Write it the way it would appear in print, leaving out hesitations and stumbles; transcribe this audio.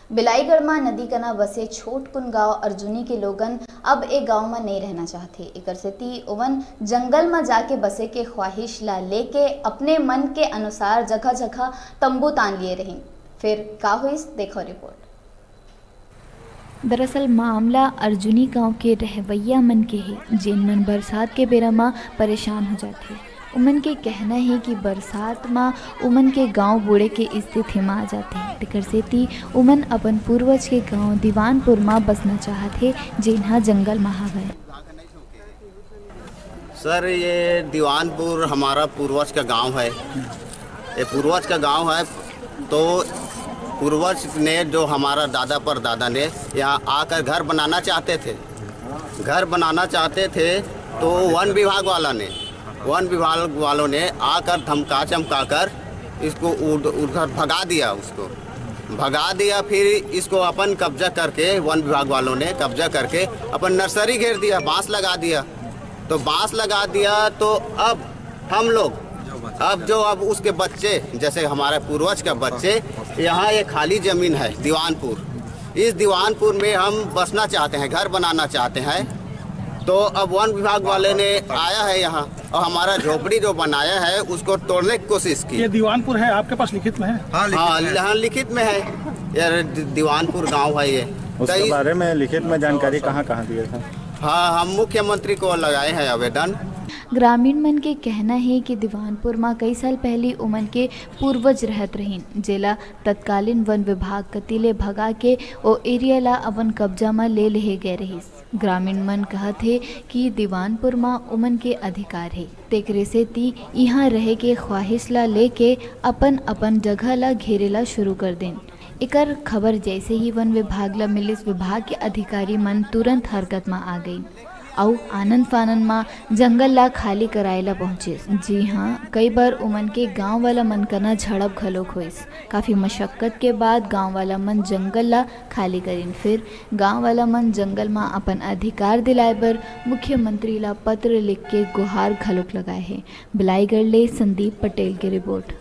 बिलाईगढ़ में नदी कना बसे छोटकुन गांव अर्जुनी के लोगन अब एक गांव में नहीं रहना चाहते। एकर सेती ओवन जंगल में जाके बसे के ख्वाहिश ला लेके अपने मन के अनुसार जगह जगह तंबू तान लिए रही। फिर का हुई देखो रिपोर्ट। दरअसल मामला अर्जुनी गांव के रहवैया मन के है, जिन मन बरसात के बेरा में परेशान हो जाते। उमन के कहना है कि बरसात में उमन के गांव बूढ़े के स्थिति में आ जाते हैं। तेकर सेती उमन अपन पूर्वज के गांव दीवानपुर में बसना चाहते, जिन्हा जंगल में हवे। सर, ये दीवानपुर हमारा पूर्वज का गांव है। ये पूर्वज का गांव है, तो पूर्वज ने जो हमारा दादा परदादा ने यहाँ आकर घर बनाना चाहते थे। तो वन विभाग वालों ने आकर धमका चमका कर इसको उधर भगा दिया। फिर इसको अपन कब्जा करके वन विभाग वालों ने कब्जा करके अपन नर्सरी घेर दिया, बांस लगा दिया। तो अब हम लोग अब उसके बच्चे, जैसे हमारे पूर्वज का बच्चे, यहाँ एक खाली ज़मीन है दीवानपुर। इस दीवानपुर में हम बसना चाहते हैं, घर बनाना चाहते हैं। तो अब वन विभाग वाले ने आया है यहाँ और हमारा झोपड़ी जो बनाया है उसको तोड़ने की कोशिश की। ये दीवानपुर है, आपके पास लिखित में है? हाँ, लिखित में है। यार दीवानपुर गांव है ये। उसके बारे में लिखित में जानकारी कहाँ दिए थे? हाँ, हम मुख्यमंत्री को लगाए हैं आवेदन। ग्रामीण मन के कहना है कि दीवानपुर में कई साल पहले उमन के पूर्वज रहत रहीन, जेला तत्कालीन वन विभाग कतीले भगा के ओ एरिया ला अपन कब्जा में ले गए रहीस। ग्रामीण मन कहत है कि दीवानपुर में उमन के अधिकार है, तेकरे से ती यहाँ रहे के ख्वाहिश ला लेके अपन जगह ला घेरेला शुरू कर देन। एकर खबर जैसे ही वन विभाग ला मिलिस, विभाग के अधिकारी मन तुरंत हरकत में आ गई और आनंद फानन में जंगल ला खाली कराएला पहुँचे। जी हाँ, कई बार उमन के गांव वाला मन कना झड़प घलोक होइस। काफ़ी मशक्कत के बाद गांव वाला मन जंगल ला खाली करीन। फिर गांव वाला मन जंगल में अपन अधिकार दिलाए बर मुख्यमंत्री ला पत्र लिख के गुहार घलोक लगाए है। बिलाईगढ़ ले संदीप पटेल की रिपोर्ट।